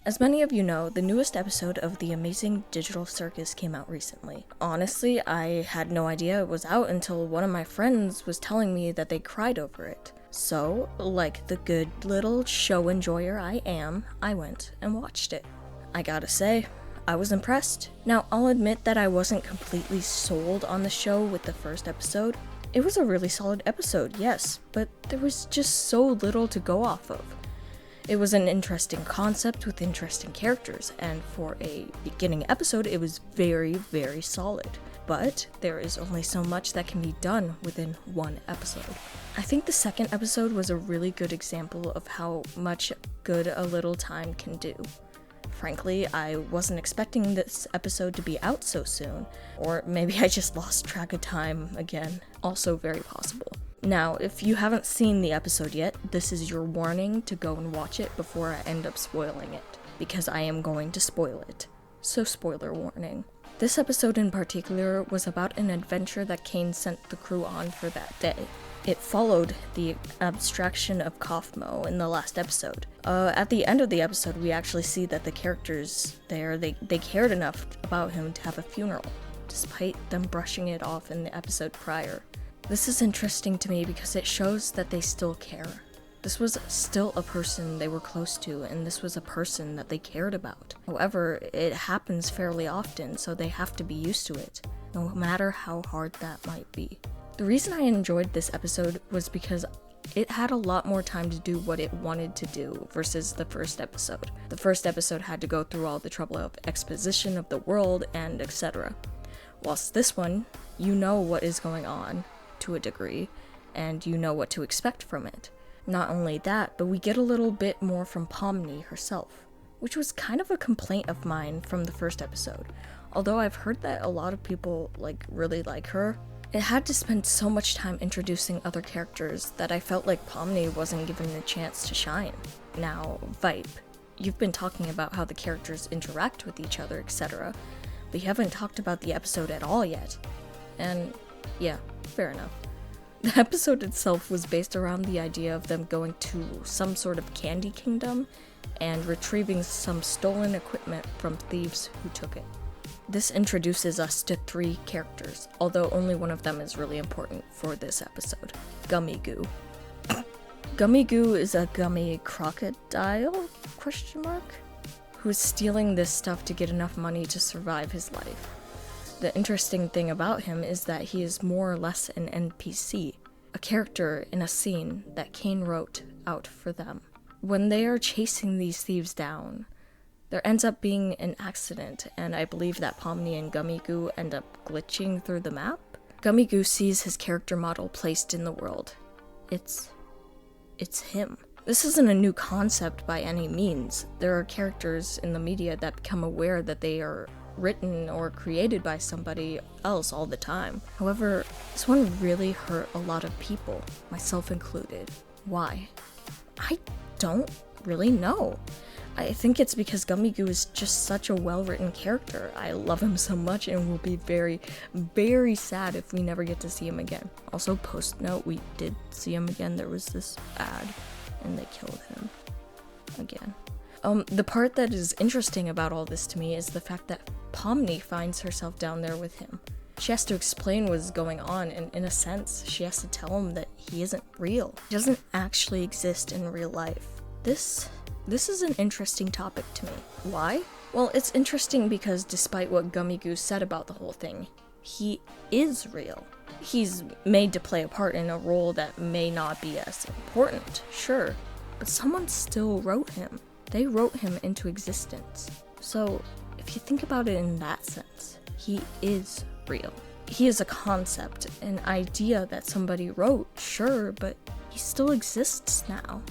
As many of you know, the newest episode of the amazing digital circus came out recently. Honestly, I had no idea it was out until one of my friends was telling me that they cried over it. So, like the good little show enjoyer I am, I went and watched it. I gotta say, I was impressed. Now, I'll admit that I wasn't completely sold on the show with the first episode. It was a really solid episode, yes, but there was just so little to go off of. It was an interesting concept with interesting characters, and for a beginning episode, it was very, very solid. But there is only so much that can be done within one episode. I think the second episode was a really good example of how much good a little time can do. Frankly, I wasn't expecting this episode to be out so soon, or maybe I just lost track of time again, also very possible. Now, if you haven't seen the episode yet, this is your warning to go and watch it before I end up spoiling it, because I am going to spoil it. So spoiler warning. This episode in particular was about an adventure that Kane sent the crew on for that day. It followed the abstraction of Moe in the last episode. At the end of the episode, we actually see that the characters there, they cared enough about him to have a funeral, despite them brushing it off in the episode prior. This is interesting to me because it shows that they still care. This was still a person they were close to, and this was a person that they cared about. However, it happens fairly often, so they have to be used to it, no matter how hard that might be. The reason I enjoyed this episode was because it had a lot more time to do what it wanted to do versus the first episode. The first episode had to go through all the trouble of exposition of the world and etc. Whilst this one, you know what is going on to a degree, and you know what to expect from it. Not only that, but we get a little bit more from Pomni herself, which was kind of a complaint of mine from the first episode. Although I've heard that a lot of people really like her, it had to spend so much time introducing other characters that I felt like Pomni wasn't given a chance to shine. Now, Vipe, you've been talking about how the characters interact with each other, etc., but you haven't talked about the episode at all yet. And yeah, fair enough. The episode itself was based around the idea of them going to some sort of candy kingdom and retrieving some stolen equipment from thieves who took it. This introduces us to 3 characters, although only one of them is really important for this episode. Gummigoo. Gummigoo is a gummy crocodile? Who is stealing this stuff to get enough money to survive his life. The interesting thing about him is that he is more or less an NPC, a character in a scene that Kane wrote out for them. When they are chasing these thieves down, there ends up being an accident, and I believe that Pomni and Gummigoo end up glitching through the map. Gummigoo sees his character model placed in the world. It's him. This isn't a new concept by any means. There are characters in the media that become aware that they are written or created by somebody else all the time. However, this one really hurt a lot of people, myself included. Why? I don't really know. I think it's because Gummigoo is just such a well-written character. I love him so much and will be very, very sad if we never get to see him again. Also, post note, we did see him again. There was this ad and they killed him again. The part that is interesting about all this to me is the fact that Pomni finds herself down there with him. She has to explain what's going on, and in a sense, she has to tell him that he isn't real. He doesn't actually exist in real life. This is an interesting topic to me. Why? Well, it's interesting because despite what Gummigoo said about the whole thing, he is real. He's made to play a part in a role that may not be as important, sure, but someone still wrote him. They wrote him into existence. So, if you think about it in that sense, he is real. He is a concept, an idea that somebody wrote, sure, but he still exists now.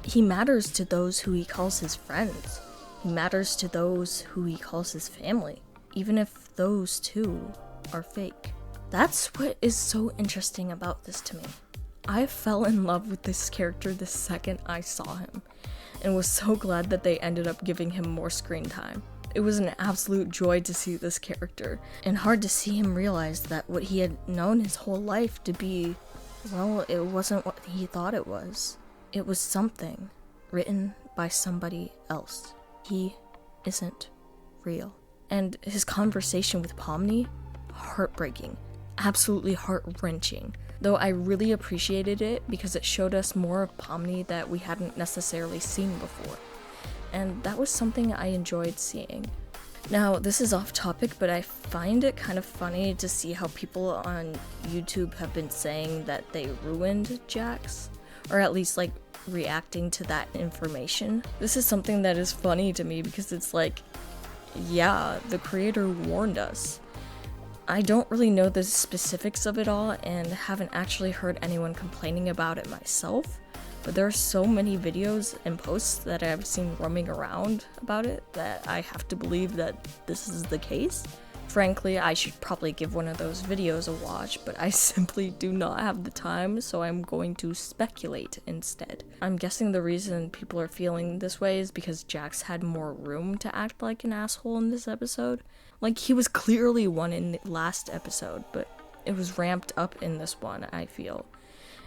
He matters to those who he calls his friends. He matters to those who he calls his family, even if those two are fake. That's what is so interesting about this to me. I fell in love with this character the second I saw him, and was so glad that they ended up giving him more screen time. It was an absolute joy to see this character, and hard to see him realize that what he had known his whole life to be, well, it wasn't what he thought it was. It was something written by somebody else. He isn't real. And his conversation with Pomni, heartbreaking, absolutely heart-wrenching. Though I really appreciated it because it showed us more of Pomni that we hadn't necessarily seen before. And that was something I enjoyed seeing. Now, this is off topic, but I find it kind of funny to see how people on YouTube have been saying that they ruined Jax, or at least like reacting to that information. This is something that is funny to me because it's like, yeah, the creator warned us. I don't really know the specifics of it all and haven't actually heard anyone complaining about it myself, but there are so many videos and posts that I've seen roaming around about it that I have to believe that this is the case. Frankly, I should probably give one of those videos a watch, but I simply do not have the time, so I'm going to speculate instead. I'm guessing the reason people are feeling this way is because Jax had more room to act like an asshole in this episode. Like, he was clearly one in the last episode, but it was ramped up in this one, I feel.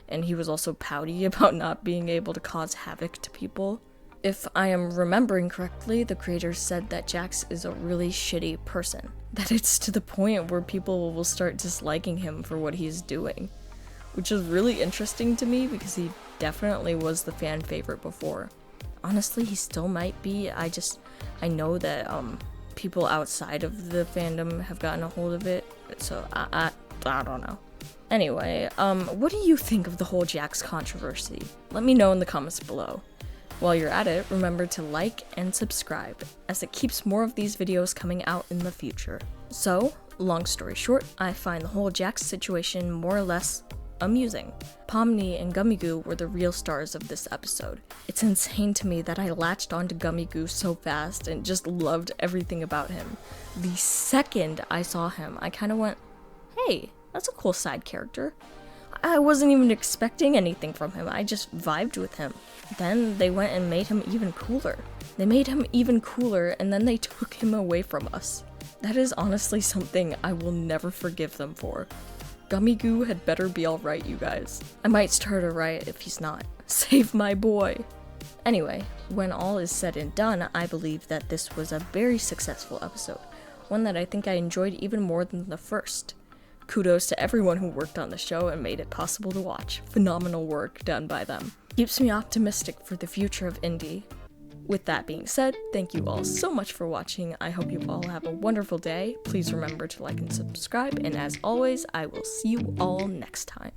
And he was also pouty about not being able to cause havoc to people. If I am remembering correctly, the creators said that Jax is a really shitty person. That it's to the point where people will start disliking him for what he's doing. Which is really interesting to me because he definitely was the fan favorite before. Honestly, he still might be. I know that people outside of the fandom have gotten a hold of it, so I don't know. Anyway, what do you think of the whole Jax controversy? Let me know in the comments below. While you're at it, remember to like and subscribe, as it keeps more of these videos coming out in the future. So, long story short, I find the whole Jax situation more or less amusing. Pomni and Gummigoo were the real stars of this episode. It's insane to me that I latched onto Gummigoo so fast and just loved everything about him. The second I saw him, I kind of went, hey, that's a cool side character. I wasn't even expecting anything from him, I just vibed with him. Then they went and made him even cooler. They made him even cooler and then they took him away from us. That is honestly something I will never forgive them for. Gummigoo had better be alright, you guys. I might start a riot if he's not. Save my boy! Anyway, when all is said and done, I believe that this was a very successful episode. One that I think I enjoyed even more than the first. Kudos to everyone who worked on the show and made it possible to watch. Phenomenal work done by them. Keeps me optimistic for the future of indie. With that being said, thank you all so much for watching. I hope you all have a wonderful day. Please remember to like and subscribe, and as always, I will see you all next time.